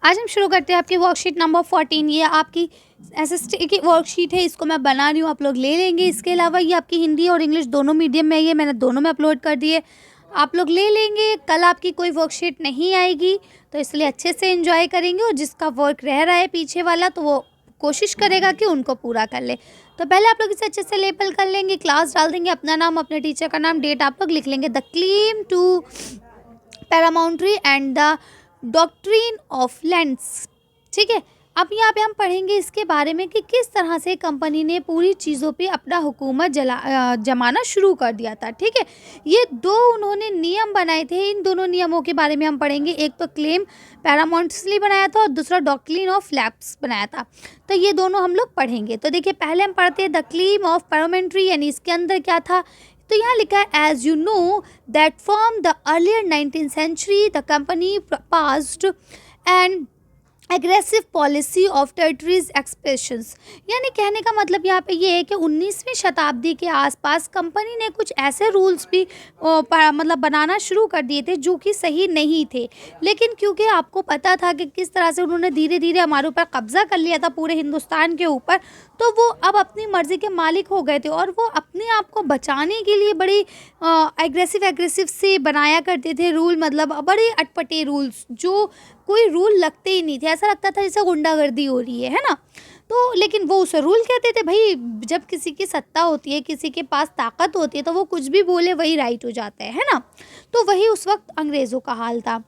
आज हम शुरू करते हैं आपकी वर्कशीट नंबर 14। ये आपकी एसएसटी की वर्कशीट है, इसको मैं बना रही हूँ, आप लोग ले लेंगे। इसके अलावा ये आपकी हिंदी और इंग्लिश दोनों मीडियम में है, ये मैंने दोनों में अपलोड कर दिए, आप लोग ले लेंगे। कल आपकी कोई वर्कशीट नहीं आएगी, तो इसलिए अच्छे से एंजॉय करेंगे। और जिसका वर्क रह रहा है पीछे वाला, तो वो कोशिश करेगा कि उनको पूरा कर ले। तो पहले आप लोग इसे अच्छे से लेबल कर लेंगे, क्लास डाल देंगे, अपना नाम, अपने टीचर का नाम, डेट आप लोग लिख लेंगे। The claim to paramountcy and the doctrine of lands. ठीक है, अब यहाँ पे हम पढ़ेंगे इसके बारे में कि किस तरह से कंपनी ने पूरी चीज़ों पे अपना हुकूमत जमाना शुरू कर दिया था। ठीक है, ये दो उन्होंने नियम बनाए थे, इन दोनों नियमों के बारे में हम पढ़ेंगे। एक तो क्लेम पैरामाउंट्सली बनाया था और दूसरा डॉक्ट्रिन ऑफ लैप्स बनाया था। तो ये दोनों हम लोग पढ़ेंगे। तो देखिए, पहले हम पढ़ते हैं द क्लेम ऑफ पैरामेंट्री, यानी इसके अंदर क्या था। तो यहाँ लिखा है, as you know that from the earlier 19th century the company passed and aggressive policy of territories expansions. यानी कहने का मतलब यहाँ पे ये है कि 19वीं शताब्दी के आसपास कंपनी ने कुछ ऐसे रूल्स भी मतलब बनाना शुरू कर दिए थे जो कि सही नहीं थे। लेकिन क्योंकि आपको पता था कि किस तरह से उन्होंने धीरे धीरे हमारे ऊपर कब्जा कर लिया था पूरे हिंदुस्तान के ऊपर, तो वो अब अपनी मर्ज़ी के मालिक हो गए थे और वो अपने आप को बचाने के लिए बड़ी एग्रेसिव से बनाया करते थे रूल, मतलब बड़े अटपटे रूल्स, जो कोई रूल लगते ही नहीं थे। ऐसा लगता था जैसे गुंडागर्दी हो रही है ना। तो लेकिन वो उसे रूल कहते थे। भाई, जब किसी की सत्ता होती है, किसी के पास ताकत होती है, तो वो कुछ भी बोले वही राइट हो जाता है ना। तो वही उस वक्त अंग्रेज़ों का हाल था।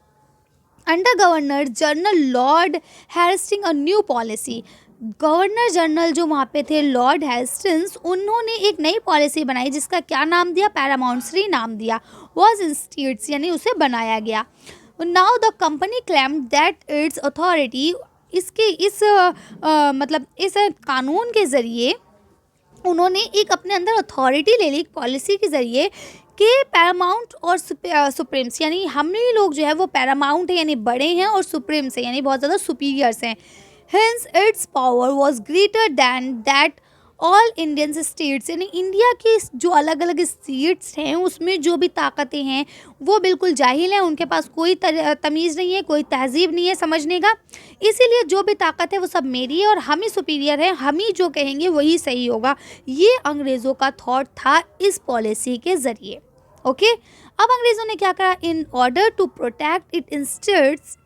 Under governor general lord Hastings a new policy. Governor general जो वहाँ पे थे, लॉर्ड हेस्टिंग्स, उन्होंने एक नई पॉलिसी बनाई जिसका क्या नाम दिया, पैरामाउंट्री नाम दिया। वॉज इंस्टीट्यूट्स, यानी उसे बनाया गया। Now the company claimed that it's authority, इस मतलब इस कानून के ज़रिए उन्होंने एक अपने अंदर अथॉरिटी ले ली पॉलिसी के ज़रिए कि पैरामाउंट और सुप्रीम्स, यानी हम ही लोग जो है वो पैरामाउंट है, यानी बड़े हैं, और सुप्रीम्स है, यानी बहुत ज़्यादा सुपीरियर्स हैं। Hence it's power was greater than that all Indian states, यानी इंडिया की जो अलग अलग स्टेट्स हैं उसमें जो भी ताकतें हैं वो बिल्कुल जाहिल हैं, उनके पास कोई तमीज़ नहीं है, कोई तहजीब नहीं है समझने का। इसीलिए जो भी ताकत है वो सब मेरी है और हम ही सुपीरियर हैं, हम ही जो कहेंगे वही सही होगा। ये अंग्रेज़ों का थॉट था इस पॉलिसी के ज़रिए। ओके, अब अंग्रेज़ों ने क्या करा, in order to protect it instates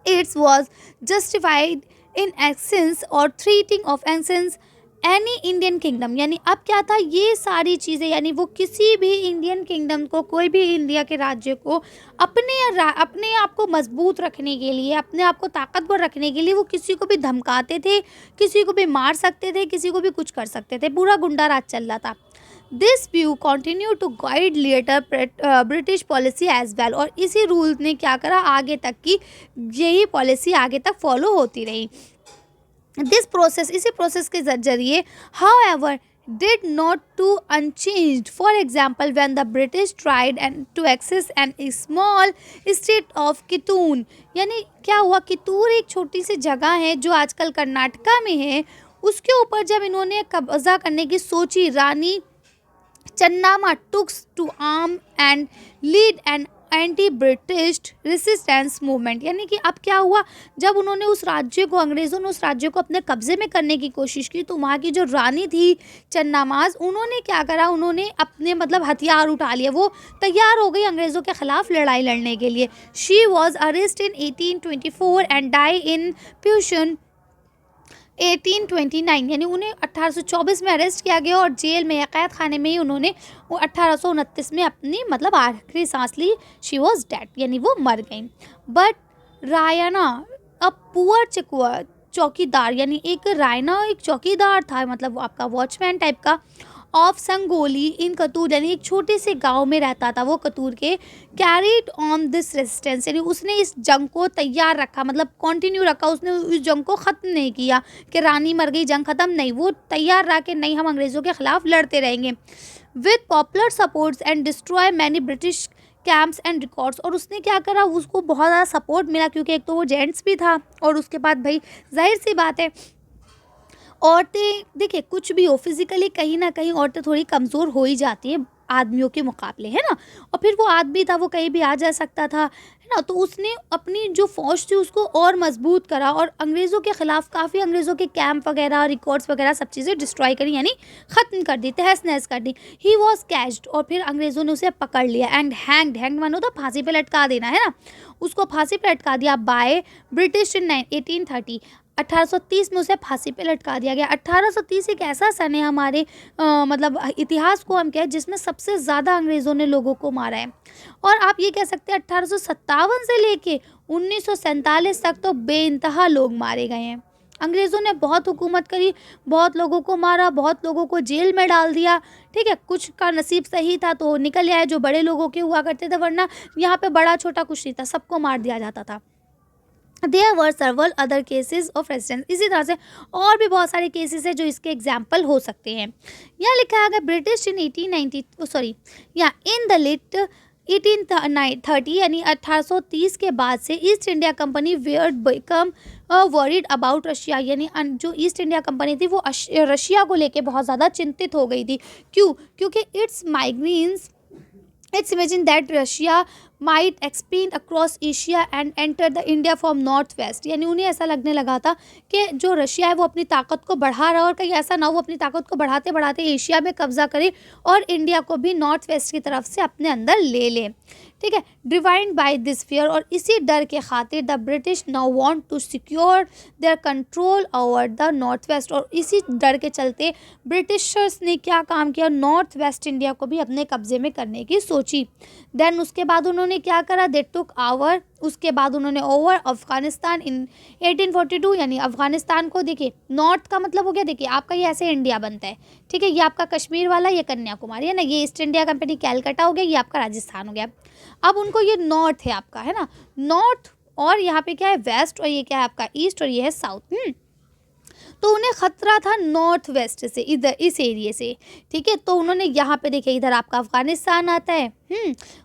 its was justified in excess और threatening of excess any Indian kingdom. यानी अब क्या था, ये सारी चीज़ें, यानी वो किसी भी इंडियन किंगडम को, कोई भी इंडिया के राज्य को अपने आप को मजबूत रखने के लिए, अपने आप को ताकतवर रखने के लिए वो किसी को भी धमकाते थे, किसी को भी मार सकते थे, किसी को भी कुछ कर सकते थे। पूरा गुंडा राज चल रहा था। This view continue to guide later British policy as well. और इसी रूल ने क्या करा, आगे तक की यही पॉलिसी आगे तक फॉलो होती रही। दिस प्रोसेस, इसी प्रोसेस के जरिए, how ever did not to unchanged. For example, when the British tried and to access an small state of कितून, यानी क्या हुआ, कितूर एक छोटी सी जगह है जो आजकल कर्नाटका में है, उसके ऊपर जब इन्होंने कब्जा करने की सोची, Rani Chennamma took to arm and lead and anti British resistance movement. यानी कि अब क्या हुआ, जब उन्होंने उस राज्य को, अंग्रेज़ों ने उस राज्य को अपने कब्ज़े में करने की कोशिश की, तो वहाँ की जो रानी थी चन्नामाज, उन्होंने क्या करा, उन्होंने अपने मतलब हथियार उठा लिए, वो तैयार हो गई अंग्रेज़ों के ख़िलाफ़ लड़ाई लड़ने के लिए। She was arrest in 1824 and die in prison 1829, यानी उन्हें 1824 में अरेस्ट किया गया और जेल में, कैद खाने में ही उन्होंने वो 1829 में अपनी मतलब आखिरी सांस ली। शी वॉज डेड, यानी वो मर गई। बट रायना अ पुअर चौकीदार, यानी एक रायना एक चौकीदार था, मतलब वो आपका वॉचमैन टाइप का, ऑफ संगोली इन कतूर, यानी एक छोटे से गांव में रहता था वो कतूर के। कैरीड ऑन दिस रेजिस्टेंस, यानी उसने इस जंग को तैयार रखा, मतलब कंटिन्यू रखा, उसने उस जंग को ख़त्म नहीं किया कि रानी मर गई जंग ख़त्म, नहीं, वो तैयार रहा कि नहीं, हम अंग्रेज़ों के ख़िलाफ़ लड़ते रहेंगे। With popular supports and destroy many British camps and records. और उसने क्या करा, उसको बहुत ज़्यादा सपोर्ट मिला, क्योंकि एक तो वो जेंट्स भी था और उसके बाद भाई जाहिर सी बात है औरतें, देखिए कुछ भी हो, फिज़िकली कहीं ना कहीं औरतें थोड़ी कमज़ोर हो ही जाती हैं, आदमियों के मुकाबले, है ना। और फिर वो आदमी था, वो कहीं भी आ जा सकता था, है ना। तो उसने अपनी जो फ़ौज थी उसको और मजबूत करा और अंग्रेज़ों के ख़िलाफ़ काफ़ी अंग्रेज़ों के कैंप वगैरह, रिकॉर्ड्स वगैरह सब चीज़ें डिस्ट्रॉय करी, यानी ख़त्म कर दी, तहस-नहस कर दी। ही वॉज़ कैच्ड, और फिर अंग्रेज़ों ने उसे पकड़ लिया एंड हैंग्ड, हैंग्ड मानो तो फांसी पे लटका देना, है ना। उसको फांसी पे लटका दिया बाय ब्रिटिश इन 1830। 1830 में उसे फांसी पे लटका दिया गया। 1830 एक ऐसा सन है हमारे मतलब इतिहास को हम कहें जिसमें सबसे ज़्यादा अंग्रेज़ों ने लोगों को मारा है। और आप ये कह सकते हैं 1857 से लेके 1947 तक तो बेइंतहा लोग मारे गए हैं। अंग्रेज़ों ने बहुत हुकूमत करी, बहुत लोगों को मारा, बहुत लोगों को जेल में डाल दिया, ठीक है। कुछ का नसीब सही था तो निकल आए, जो बड़े लोगों के हुआ करते थे, वरना यहाँ पे बड़ा छोटा कुछ नहीं था, सबको मार दिया जाता था। There were several other cases of residence. इसी तरह से और भी बहुत सारे केसेस हैं जो इसके एग्जाम्पल हो सकते हैं। यहाँ लिखा है ब्रिटिश इन 1890 सॉरी या इन द लेट 1830 यानी 1830 के बाद से East India Company were become worried about Russia, यानी जो ईस्ट इंडिया कंपनी थी वो रशिया को लेके बहुत ज़्यादा चिंतित हो गई थी। क्यों? क्योंकि It's imagined that Russia might expand across Asia and enter the India from northwest। यानी उन्हें ऐसा लगने लगा था कि जो रशिया है वो अपनी ताकत को बढ़ा रहा है और कहीं ऐसा ना हो अपनी ताकत को बढ़ाते बढ़ाते एशिया में कब्जा करे और इंडिया को भी नॉर्थ वेस्ट की तरफ से अपने अंदर ले ले, ठीक है। डिवाइंड बाय दिस फियर, और इसी डर के खातिर the British now want to secure their control over the north west, और इसी डर के चलते ब्रिटिशर्स ने क्या काम किया, नॉर्थ वेस्ट इंडिया को भी अपने कब्जे में करने की सोची। देन उसके बाद उन्होंने क्या करा, दे टुक आवर, उसके बाद उन्होंने ओवर अफगानिस्तान इन 1842, यानी अफगानिस्तान को, देखिए नॉर्थ का मतलब हो गया, देखिए आपका ये ऐसे इंडिया बनता है, ठीक है। ये आपका कश्मीर वाला, ये कन्याकुमारी है ना, ये ईस्ट इंडिया कंपनी कैलकाटा हो गया, ये आपका राजस्थान हो गया। अब उनको ये नॉर्थ है आपका, है ना, नॉर्थ, और यहाँ पे क्या है वेस्ट, और ये क्या है आपका ईस्ट, और ये है साउथ। तो उन्हें खतरा था नॉर्थ वेस्ट से, इधर इस एरिया से, ठीक है। तो उन्होंने यहाँ पे देखिए इधर आपका अफगानिस्तान आता है,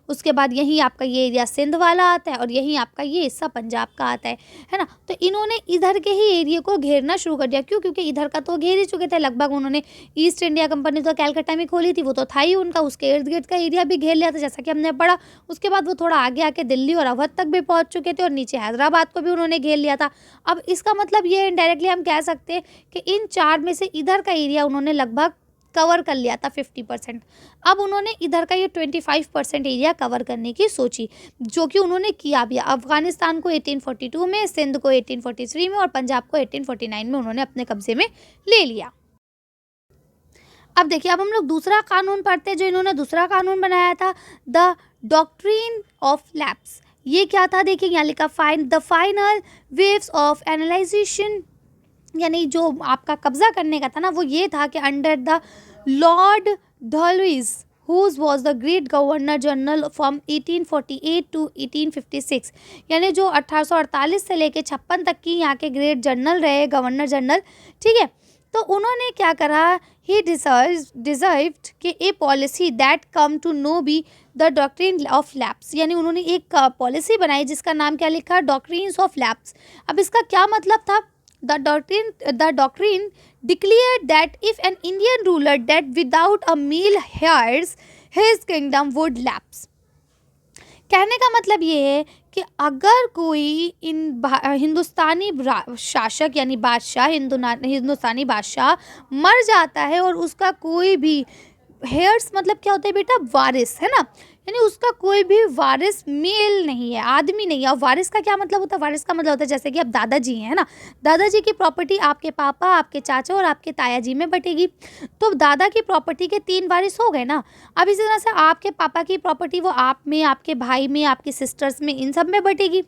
उसके बाद यहीं आपका ये एरिया सिंध वाला आता है और यहीं आपका ये हिस्सा पंजाब का आता है ना। तो इन्होंने इधर के ही एरिया को घेरना शुरू कर दिया। क्यों? क्योंकि इधर का तो घेर ही चुके थे लगभग। उन्होंने ईस्ट इंडिया कंपनी तो कैलकाटा में खोली थी, वो तो था ही उनका, उसके इर्द गिर्द का एरिया भी घेर लिया था जैसा कि हमने पढ़ा। उसके बाद वो थोड़ा आगे आके दिल्ली और अवध तक भी पहुँच चुके थे और नीचे हैदराबाद को भी उन्होंने घेर लिया था। अब इसका मतलब ये इनडायरेक्टली हम कह सकते हैं कि इन चार में से इधर का एरिया उन्होंने लगभग कवर कर लिया था 50%। अब उन्होंने इधर का ये 25% एरिया कवर करने की सोची, जो कि उन्होंने किया भी। अफगानिस्तान को 1842 में, सिंध को 1843 में और पंजाब को 1849 में उन्होंने अपने कब्जे में ले लिया। अब देखिए, अब हम लोग दूसरा कानून पढ़ते हैं जो इन्होंने दूसरा कानून बनाया था, द डॉक्ट्रिन ऑफ लैप्स। ये क्या था? देखिए यहाँ लिखा the final waves of analysation, यानी जो आपका कब्जा करने का था ना वो ये था कि under the lord Dalhousie whose was the great governor general from 1848 to 1856, यानी जो 1848 से लेके 56 तक की यहाँ के ग्रेट जनरल रहे, गवर्नर जनरल, ठीक है। तो उन्होंने क्या करा, ही डिजर्व्ड कि a policy that come to know be the doctrine of lapse, यानी उन्होंने एक पॉलिसी बनाई जिसका नाम क्या लिखा, डॉक्ट्रिन्स ऑफ लैप्स। अब इसका क्या मतलब था? The doctrine declared that if an Indian ruler died without a male heirs, his kingdom would lapse। कहने का मतलब ये है कि अगर कोई हिंदुस्तानी शासक यानी बादशाह, हिंदुस्तानी बादशाह मर जाता है और उसका कोई भी हेयर्स मतलब क्या होता है बेटा, वारिस, है ना, यानी उसका कोई भी वारिस मेल नहीं है, आदमी नहीं है। और वारिस का क्या मतलब होता है? वारिस का मतलब होता है जैसे कि अब दादाजी हैं, है ना, दादाजी की प्रॉपर्टी आपके पापा, आपके चाचा और आपके ताया जी में बटेगी। तो दादा की प्रॉपर्टी के 3 वारिस हो गए ना। अब इसी तरह से आपके पापा की प्रॉपर्टी वो आप में, आपके भाई में, आपकी सिस्टर्स में, इन सब में बटेगी।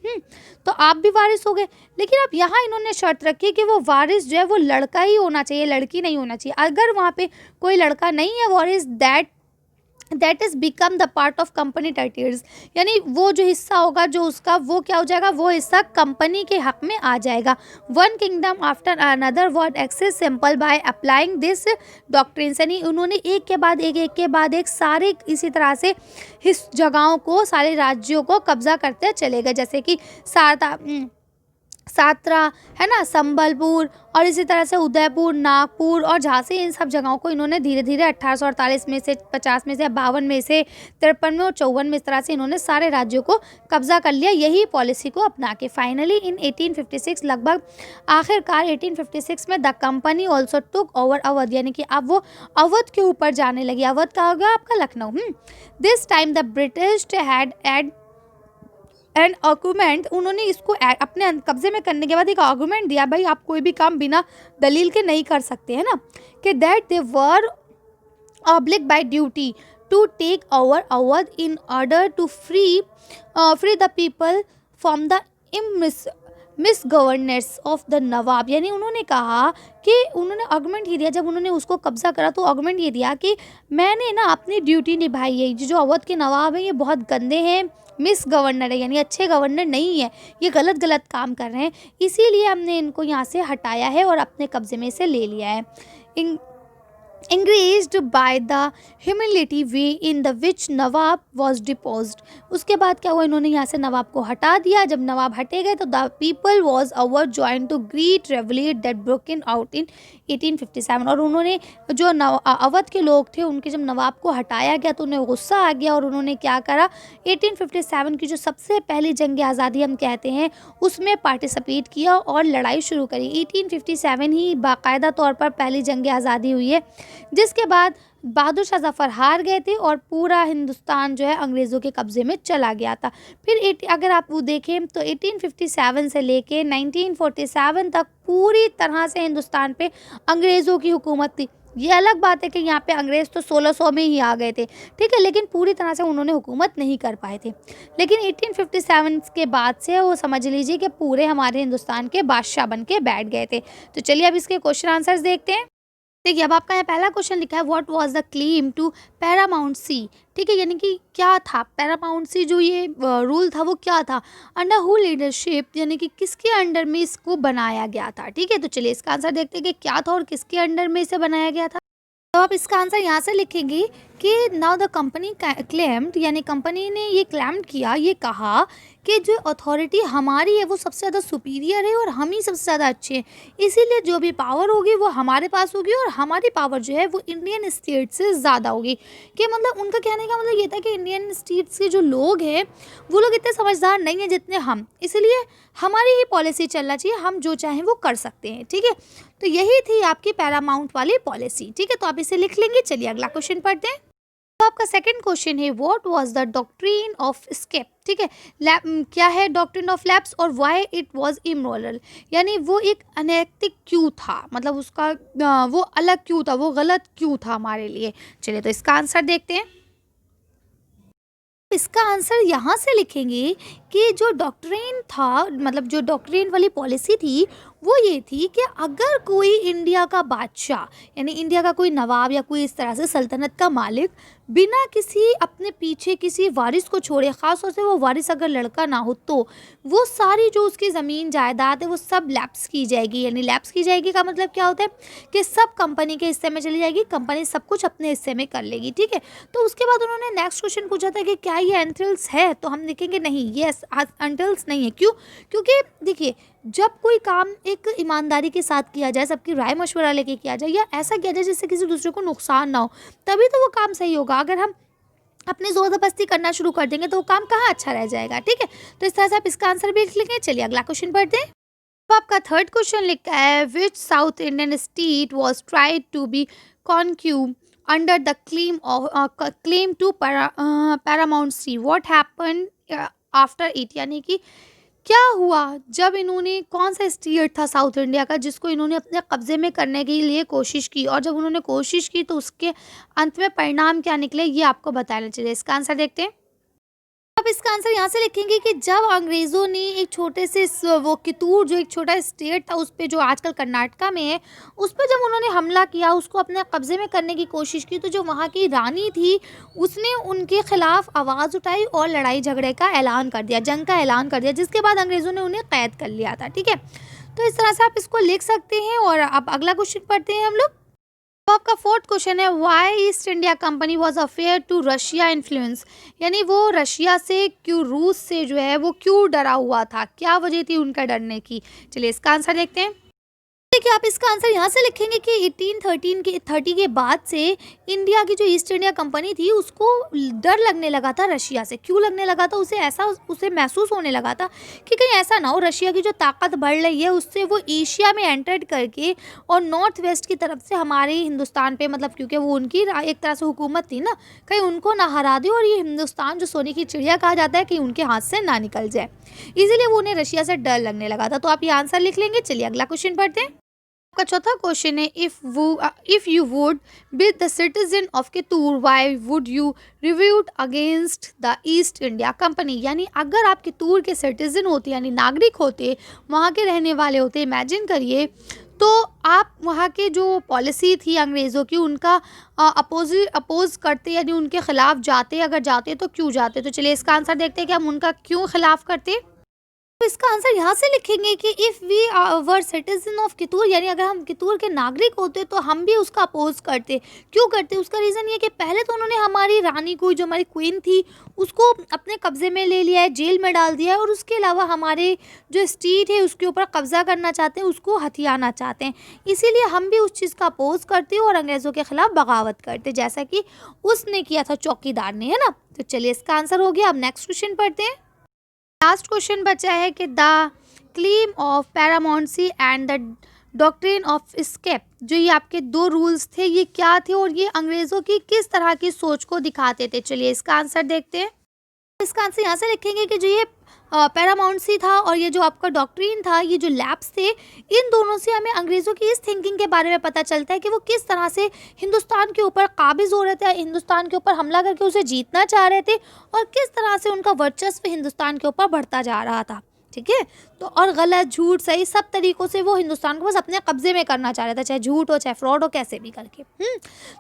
तो आप भी वारिस हो गए। लेकिन अब यहाँ इन्होंने शर्त रखी कि वो वारिस जो है वो लड़का ही होना चाहिए, लड़की नहीं होना चाहिए। अगर वहाँ पे कोई लड़का नहीं है वारिस, that is become the part of company territories, यानी वो जो हिस्सा होगा जो उसका, वो क्या हो जाएगा, वो हिस्सा कंपनी के हक में आ जाएगा। One kingdom after another were annexed simple by applying this doctrines, यानी उन्होंने एक के बाद एक सारे इसी तरह से इस जगहों को, सारे राज्यों को कब्जा करते चले गए। जैसे कि सात्रा, है ना, संबलपुर और इसी तरह से उदयपुर, नागपुर और झांसी, इन सब जगहों को इन्होंने धीरे-धीरे 1848 में से, 50 में से, 52 में से, 53 में और 54 में, इस तरह से इन्होंने सारे राज्यों को कब्जा कर लिया यही पॉलिसी को अपना के। फाइनली इन 1856 लगभग आखिरकार 1856 में the company also took over Awadh, यानी कि अब वो अवध के ऊपर जाने लगी। अवध कहाँ हो गया आपका? Lucknow. This time the British had and argument, उन्होंने इसको अपने कब्जे में करने के बाद एक आर्गूमेंट दिया, भाई आप कोई भी काम बिना दलील के नहीं कर सकते, है ना, कि that they were obliged by duty to take over Awadh in order to free the people from the misgovernance of the nawab. यानी उन्होंने कहा कि उन्होंने आर्गूमेंट ये दिया, जब उन्होंने उसको कब्जा करा तो आर्गूमेंट ये दिया कि मैंने ना अपनी ड्यूटी निभाई है, जो अवध के नवाब हैं ये बहुत गंदे हैं, मिस गवर्नर है, यानी अच्छे गवर्नर नहीं है, ये गलत गलत काम कर रहे हैं, इसीलिए हमने इनको यहाँ से हटाया है और अपने कब्जे में से ले लिया है। encouraged by the humility way in the which Nawab was deposed। उसके बाद क्या हुआ, इन्होंने यहाँ से नवाब को हटा दिया। जब नवाब हटे गए तो the people was overjoyed to greet revolt that broken out in 1857। और उन्होंने जो अवध के लोग थे उनके जब नवाब को हटाया गया तो उन्हें गुस्सा आ गया और उन्होंने क्या करा, 1857 की जो सबसे पहली जंग आज़ादी हम कहते हैं उसमें पार्टिसिपेट किया और लड़ाई शुरू करी। 1857 ही बाकायदा तौर पर पहली जंग आज़ादी हुई है, जिसके बाद बहादुर शाह जफ़र हार गए थे और पूरा हिंदुस्तान जो है अंग्रेज़ों के कब्ज़े में चला गया था। फिर अगर आप वो देखें तो 1857 से लेके 1947 तक पूरी तरह से हिंदुस्तान पे अंग्रेज़ों की हुकूमत थी। ये अलग बात है कि यहाँ पे अंग्रेज़ तो 1600 में ही आ गए थे, ठीक है, लेकिन पूरी तरह से उन्होंने हुकूमत नहीं कर पाए थे। लेकिन 1857 के बाद से वो समझ लीजिए कि पूरे हमारे हिंदुस्तान के बादशाह बन के बैठ गए थे। तो चलिए अब इसके क्वेश्चन आंसर्स देखते हैं। देखिए अब आपका यहाँ पहला क्वेश्चन लिखा है what was the claim to paramountcy. ठीक है, यानी कि क्या था पैरामाउंट सी, जो ये रूल था वो क्या था, अंडर हु लीडरशिप, यानी कि किसके अंडर में इसको बनाया गया था। ठीक है, तो चलिए इसका आंसर देखते हैं कि क्या था और किसके अंडर में इसे बनाया गया था। तो आप इसका आंसर यहाँ से लिखेंगे कि नाउ द कंपनी क्लेम्ड, यानी कंपनी ने ये क्लेम किया, ये कहा कि जो अथॉरिटी हमारी है वो सबसे ज़्यादा सुपीरियर है और हम ही सबसे ज़्यादा अच्छे हैं, इसीलिए जो भी पावर होगी वो हमारे पास होगी और हमारी पावर जो है वो इंडियन स्टेट से ज़्यादा होगी। कि मतलब उनका कहने का मतलब ये था कि इंडियन स्टेट्स के जो लोग हैं वो लोग इतने समझदार नहीं हैं जितने हम, इसलिए हमारी ही पॉलिसी चलना चाहिए, हम जो चाहें वो कर सकते हैं। ठीक है, तो यही थी आपकी पैरामाउंट वाली पॉलिसी। ठीक है, तो आप इसे लिख लेंगे। चलिए अगला क्वेश्चन पढ़ते हैं। तो आपका सेकंड क्वेश्चन है what was the doctrine of स्केप। ठीक है, क्या है डॉक्ट्रिन ऑफ लैप्स और व्हाई इट वाज इमोरल, यानी वो एक अनैतिक क्यों था, मतलब उसका वो अलग क्यों था, वो गलत क्यों था हमारे लिए। चलिए तो इसका आंसर देखते हैं। इसका आंसर यहाँ से लिखेंगे कि जो डॉक्ट्रिन था, मतलब जो डॉक्ट्रिन वाली पॉलिसी थी वो ये थी कि अगर कोई इंडिया का बादशाह, यानी इंडिया का कोई नवाब या कोई इस तरह से सल्तनत का मालिक बिना किसी अपने पीछे किसी वारिस को छोड़े, ख़ास तौर से वो वारिस अगर लड़का ना हो, तो वो सारी जो उसकी ज़मीन जायदाद है वो सब लैप्स की जाएगी। यानी लैप्स की जाएगी का मतलब क्या होता है कि सब कंपनी के हिस्से में चली जाएगी, कंपनी सब कुछ अपने हिस्से में कर लेगी। ठीक है, तो उसके बाद उन्होंने नेक्स्ट क्वेश्चन पूछा था कि क्या ये एंट्रल्स है, तो हम लिखेंगे नहीं, ये एंट्रल्स नहीं है। क्यों? क्योंकि देखिए जब कोई काम एक ईमानदारी के साथ किया जाए, सबकी राय मशवरा लेके किया जाए या ऐसा किया जाए जिससे किसी दूसरे को नुकसान ना हो, तभी तो वो काम सही होगा। अगर हम अपनी ज़ोर ज़बरदस्ती करना शुरू कर देंगे तो वो काम कहाँ अच्छा रह जाएगा। ठीक है, तो इस तरह से आप इसका आंसर भी लिख लेंगे। चलिए अगला क्वेश्चन पढ़ते हैं। अब आपका थर्ड क्वेश्चन लिखा है which south Indian state was tried to be conquered under the claim to paramountcy, what happen after it, यानी कि क्या हुआ जब इन्होंने, कौन सा स्टेट था साउथ इंडिया का जिसको इन्होंने अपने कब्जे में करने के लिए कोशिश की, और जब उन्होंने कोशिश की तो उसके अंत में परिणाम क्या निकले ये आपको बताना चाहिए। इसका आंसर देखते हैं। अब इसका आंसर यहाँ से लिखेंगे कि जब अंग्रेज़ों ने एक छोटे से वो कितूर, जो एक छोटा स्टेट था उस पर, जो आजकल कर्नाटका में है, उस पर जब उन्होंने हमला किया, उसको अपने कब्ज़े में करने की कोशिश की, तो जो वहाँ की रानी थी उसने उनके खिलाफ आवाज़ उठाई और लड़ाई झगड़े का ऐलान कर दिया, जंग का ऐलान कर दिया, जिसके बाद अंग्रेज़ों ने उन्हें कैद कर लिया था। ठीक है, तो इस तरह से आप इसको लिख सकते हैं। और अब अगला क्वेश्चन पढ़ते हैं हम लोग। अब आपका फोर्थ क्वेश्चन है, why East India Company was afraid to Russia influence, यानी वो रशिया से क्यों, रूस से जो है वो क्यों डरा हुआ था, क्या वजह थी उनका डरने की। चलिए इसका आंसर देखते हैं। देखिए आप इसका आंसर यहाँ से लिखेंगे कि 1830 के बाद से इंडिया की जो ईस्ट इंडिया कंपनी थी उसको डर लगने लगा था रशिया से। क्यों लगने लगा था उसे, ऐसा उसे महसूस होने लगा था कि कहीं ऐसा ना हो रशिया की जो ताकत बढ़ रही है उससे वो एशिया में एंटर करके और नॉर्थ वेस्ट की तरफ से हमारे हिंदुस्तान पे, मतलब क्योंकि वो उनकी एक तरह से हुकूमत थी ना, कहीं उनको ना हरा दे और ये हिंदुस्तान जो सोने की चिड़िया कहा जाता है कहीं उनके हाथ से ना निकल जाए, इसीलिए वो उन्हें रशिया से डर लगने लगा था। तो आप ये आंसर लिख लेंगे। चलिए अगला क्वेश्चन पढ़ते हैं। आपका चौथा क्वेश्चन है, if you would be the citizen of Kittur why would you revolt against the East India Company, यानी अगर आप कितूर के सिटीजन होते यानी नागरिक होते, वहाँ के रहने वाले होते, इमेजिन करिए, तो आप वहाँ के जो पॉलिसी थी अंग्रेज़ों की उनका अपोज करते यानी उनके खिलाफ जाते, अगर जाते तो क्यों जाते। तो चलिए इसका आंसर देखते हैं कि हम उनका क्यों खिलाफ करते। तो इसका आंसर यहाँ से लिखेंगे कि if we were citizen of Kittur, यानी अगर हम कितूर के नागरिक होते तो हम भी उसका अपोज करते। क्यों करते, उसका रीज़न ये कि पहले तो उन्होंने हमारी रानी को, जो हमारी क्वीन थी, उसको अपने कब्ज़े में ले लिया है, जेल में डाल दिया है, और उसके अलावा हमारे जो स्टेट है उसके ऊपर कब्ज़ा करना चाहते हैं, उसको हथियाना चाहते हैं। इसीलिए हम भी उस चीज़ का अपोज करते और अंग्रेज़ों के ख़िलाफ़ बगावत करते, जैसा कि उसने किया था चौकीदार ने, है ना। तो चलिए इसका आंसर हो गया। अब नेक्स्ट क्वेश्चन पढ़ते हैं। लास्ट क्वेश्चन बचा है कि the claim of paramountcy and the doctrine of escape, जो ये आपके दो रूल्स थे, ये क्या थे और ये अंग्रेज़ों की किस तरह की सोच को दिखाते थे। चलिए इसका आंसर देखते हैं। इसका आंसर यहाँ से लिखेंगे कि जो ये पैरामाउंसी था और ये जो आपका डॉक्ट्रिन था, ये जो लैब्स थे, इन दोनों से हमें अंग्रेज़ों की इस थिंकिंग के बारे में पता चलता है कि वो किस तरह से हिंदुस्तान के ऊपर काबिज़ हो रहे थे, हिंदुस्तान के ऊपर हमला करके उसे जीतना चाह रहे थे, और किस तरह से उनका वर्चस्व हिंदुस्तान के ऊपर बढ़ता जा रहा था। ठीक है, तो और गलत, झूठ, सही, सब तरीक़ों से वो हिंदुस्तान को बस अपने कब्ज़े में करना चाह रहा था, चाहे झूठ हो, चाहे फ्रॉड हो, कैसे भी करके।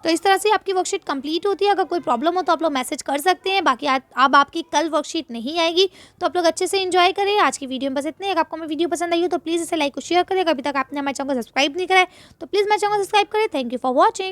तो इस तरह से आपकी वर्कशीट कंप्लीट होती है। अगर कोई प्रॉब्लम हो तो आप लोग मैसेज कर सकते हैं। बाकी अब आपकी कल वर्कशीट नहीं आएगी, तो आप लोग अच्छे से एंजॉय करें। आज की वीडियो में बस इतने। अगर आपको मेरी वीडियो पसंद आई हो तो प्लीज़ इसे लाइक और शेयर करें। अभी तक आपने हमारे चैनल को सब्सक्राइब नहीं करा है तो प्लीज़ मेरे चैनल को सब्सक्राइब करें। Thank you for watching.